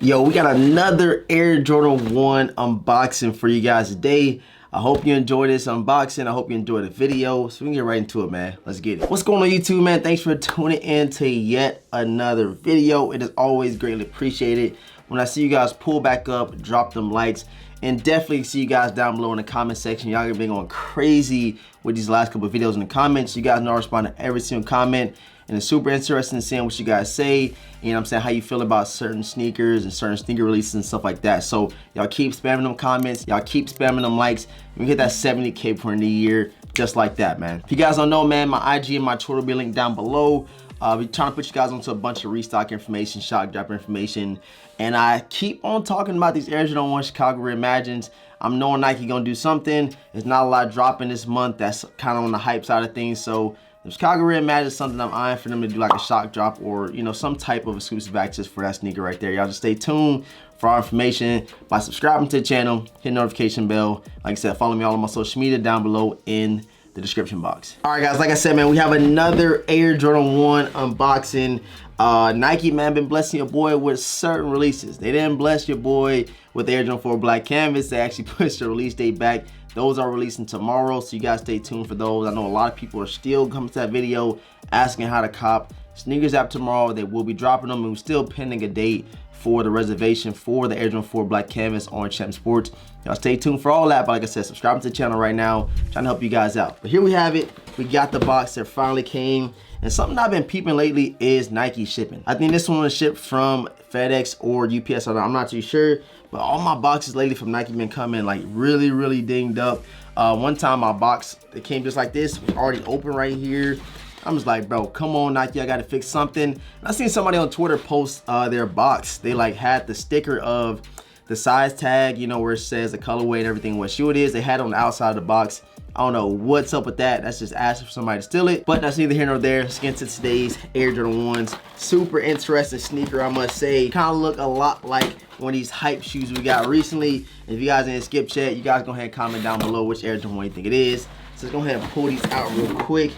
Yo, we got another Air Jordan 1 unboxing for you guys today. I hope you enjoyed this unboxing. I hope you enjoyed the video. So we can get right into it, man. Let's get it. What's going on, YouTube, man? Thanks for tuning in to yet another video. It is always greatly appreciated when I see you guys pull back up, drop them likes, and definitely see you guys down below in the comment section. Y'all have been going crazy with these last couple of videos in the comments. You guys know I respond to every single comment, and it's super interesting in seeing what you guys say. You know what I'm saying? How you feel about certain sneakers and certain sneaker releases and stuff like that. So y'all keep spamming them comments. Y'all keep spamming them likes. We hit that 70K before the end of the year, just like that, man. If you guys don't know, man, my IG and my Twitter will be linked down below. We're trying to put you guys onto a bunch of restock information, shock drop information. And I keep on talking about these Air Jordan 1 Chicago Reimagines. I'm knowing Nike gonna do something. There's not a lot dropping this month. That's kind of on the hype side of things. So the Chicago Reimagine is something I'm eyeing for them to do, like a shock drop or, you know, some type of exclusive access for that sneaker right there. Y'all just stay tuned for our information by subscribing to the channel, hit the notification bell. Like I said, follow me all on my social media down below in the description box. All right, guys, like I said, man, we have another Air Jordan 1 unboxing. Nike, man, been blessing your boy with certain releases. They didn't bless your boy with the Air Jordan 4 Black Canvas. They actually pushed the release date back. Those are releasing tomorrow, so you guys stay tuned for those. I know a lot of people are still coming to that video asking how to cop sneakers app tomorrow. They will be dropping them, and we're still pending a date for the reservation for the Air Jordan 4 Black Canvas on Champ Sports. Y'all stay tuned for all that, but like I said, subscribe to the channel right now, trying to help you guys out. But here we have it. We got the box that finally came, and something I've been peeping lately is Nike shipping. I think this one was shipped from FedEx or UPS, I'm not too sure, but all my boxes lately from Nike been coming like really dinged up. One time my box, it came just like this, was already open right here. I'm just like, bro, come on, Nike, I gotta fix something. And I seen somebody on Twitter post their box. They like had the sticker of the size tag, you know, where it says the colorway and everything, what shoe it is. They had it on the outside of the box. I don't know what's up with that. That's just asking for somebody to steal it. But that's neither here nor there. Let's get into today's Air Jordan 1s. Super interesting sneaker, I must say. Kind of look a lot like one of these hype shoes we got recently. If you guys didn't skip chat, you guys go ahead and comment down below which Air Jordan 1 you think it is. So let's go ahead and pull these out real quick.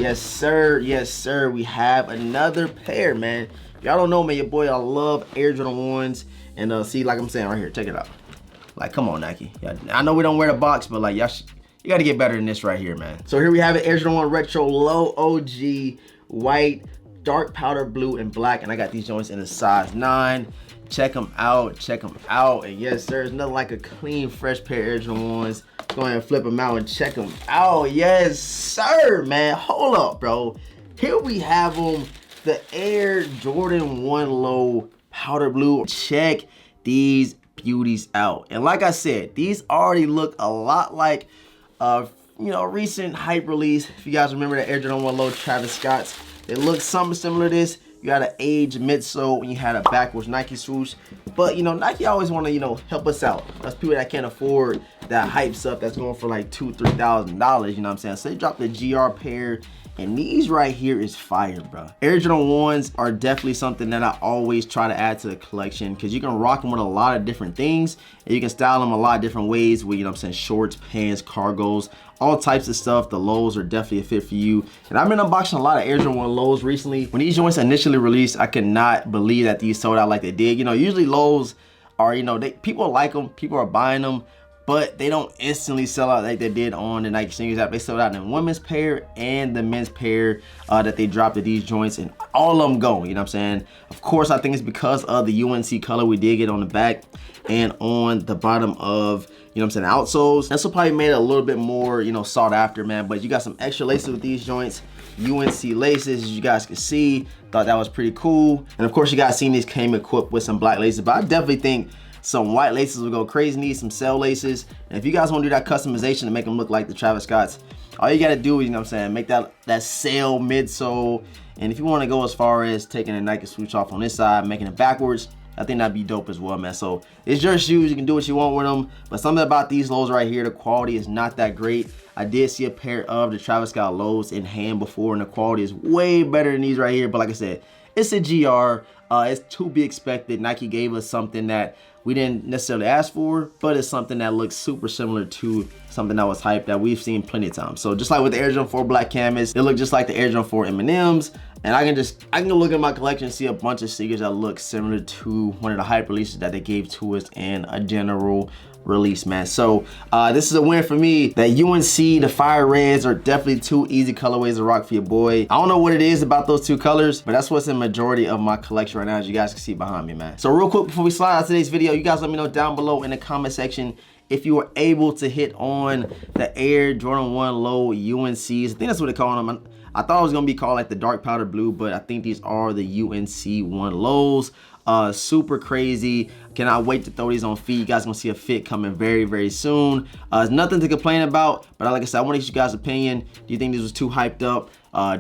Yes, sir. Yes, sir. We have another pair, man. Y'all don't know, man, your boy, I love Air Jordan 1s. And see, like I'm saying right here, check it out. Like, come on, Nike. I know we don't wear the box, but like, y'all, you got to get better than this right here, man. So here we have it, Air Jordan 1 Retro Low OG, white, dark powder blue, and black. And I got these joints in a size 9. Check them out, check them out. And yes, sir, there's nothing like a clean, fresh pair of Air Jordan 1s. Go ahead and flip them out and check them out. Yes, sir, man. Hold up, bro. Here we have them, the Air Jordan 1 Low powder blue. Check these beauties out. And like I said, these already look a lot like you know, recent hype release. If you guys remember the Air Jordan 1 Low Travis Scott's, it looks something similar to this. You got an age midsole and you had a backwards Nike swoosh. But you know, Nike always want to, you know, help us out. That's people that can't afford that hype stuff that's going for like $2,000-$3,000, you know what I'm saying? So they dropped the GR pair, and these right here is fire, bro. Air Jordan 1s are definitely something that I always try to add to the collection, because you can rock them with a lot of different things, and you can style them a lot of different ways with, you know what I'm saying, shorts, pants, cargos, all types of stuff. The lows are definitely a fit for you. And I've been unboxing a lot of Air Jordan 1 lows recently. When these joints initially released, I could not believe that these sold out like they did. You know, usually lows are, you know, people like them, people are buying them, but they don't instantly sell out like they did on the Nike sneakers app. They sold out in the women's pair and the men's pair that they dropped at these joints, and all of them go, you know what I'm saying? Of course, I think it's because of the UNC color we did get on the back and on the bottom of, you know what I'm saying, outsoles. That's what probably made it a little bit more, you know, sought after, man. But you got some extra laces with these joints, UNC laces, as you guys can see. Thought that was pretty cool. And of course, you guys seen these came equipped with some black laces, but I definitely think some white laces will go crazy. Need some cell laces. And if you guys want to do that customization to make them look like the Travis Scott's, all you got to do is, you know what I'm saying, make that sail midsole. And if you want to go as far as taking a Nike swoosh off on this side, making it backwards, I think that'd be dope as well, man. So it's your shoes, you can do what you want with them, but something about these lows right here, the quality is not that great. I did see a pair of the Travis Scott lows in hand before, and the quality is way better than these right here. But like I said, it's a GR. It's to be expected. Nike gave us something that we didn't necessarily ask for, but it's something that looks super similar to something that was hyped that we've seen plenty of times. So just like with the Air Jordan 4 Black Canvas, it looked just like the Air Jordan 4 M&Ms. And I can go look at my collection and see a bunch of sneakers that look similar to one of the hype releases that they gave to us in a general release, man. So this is a win for me. That UNC, the Fire Reds are definitely two easy colorways to rock for your boy. I don't know what it is about those two colors, but that's what's in majority of my collection right now, as you guys can see behind me, man. So real quick before we slide out today's video, you guys let me know down below in the comment section if you were able to hit on the Air Jordan 1 Low UNCs. I think that's what they call them. I thought it was gonna be called like the dark powder blue, but I think these are the UNC 1 Lows. Super crazy. Cannot wait to throw these on feet. You guys gonna see a fit coming very, very soon. There's nothing to complain about, but like I said, I want to get you guys' opinion. Do you think this was too hyped up?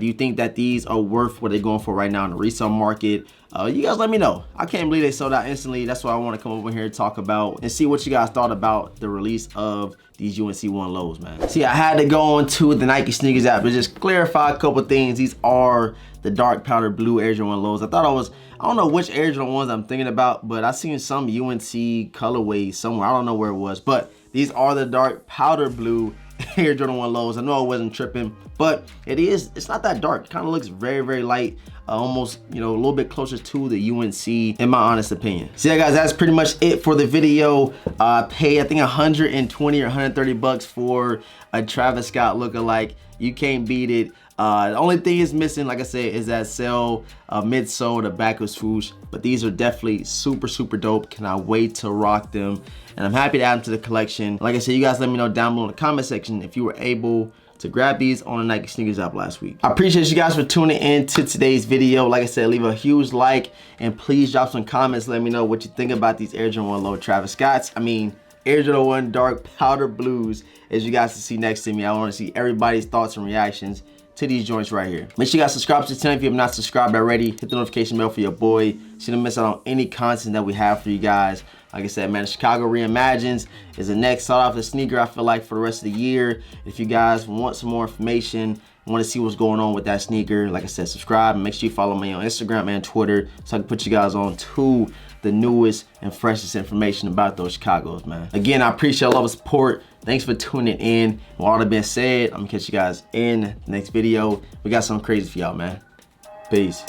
Do you think that these are worth what they're going for right now in the resale market? You guys let me know. I can't believe they sold out instantly. That's why I want to come over here and talk about and see what you guys thought about the release of these UNC 1 Lows, man. See, I had to go on to the Nike sneakers app to just clarify a couple things. These are the dark powder blue Air Jordan 1 Lows. I don't know which Air Jordan 1s I'm thinking about, but I seen some UNC colorway somewhere. I don't know where it was, but these are the dark powder blue Air Jordan 1 Lows. I know I wasn't tripping, but it's not that dark. It kind of looks very, very light, almost, you know, a little bit closer to the UNC in my honest opinion. So yeah, guys, that's pretty much it for the video. Paid, I think 120 or 130 bucks for a Travis Scott lookalike. You can't beat it. The only thing is missing, like I said, is that sell midsole, the back of swoosh. But these are definitely super, super dope. Cannot wait to rock them. And I'm happy to add them to the collection. Like I said, you guys let me know down below in the comment section if you were able to grab these on the Nike sneakers app last week. I appreciate you guys for tuning in to today's video. Like I said, leave a huge like and please drop some comments. Let me know what you think about these Air Jordan 1 Low Travis Scotts. I mean, Air Jordan 1 dark powder blues, as you guys can see next to me. I want to see everybody's thoughts and reactions to these joints right here. Make sure you guys subscribe to the channel if you have not subscribed already. Hit the notification bell for your boy so you don't miss out on any content that we have for you guys. Like I said, man, Chicago Reimagines is the next sought after sneaker, I feel like, for the rest of the year. If you guys want some more information, want to see what's going on with that sneaker, like I said, subscribe and make sure you follow me on Instagram and Twitter so I can put you guys on to the newest and freshest information about those Chicagos, man. Again, I appreciate all the support. Thanks for tuning in. With all that being said, I'm gonna catch you guys in the next video. We got something crazy for y'all, man. Peace.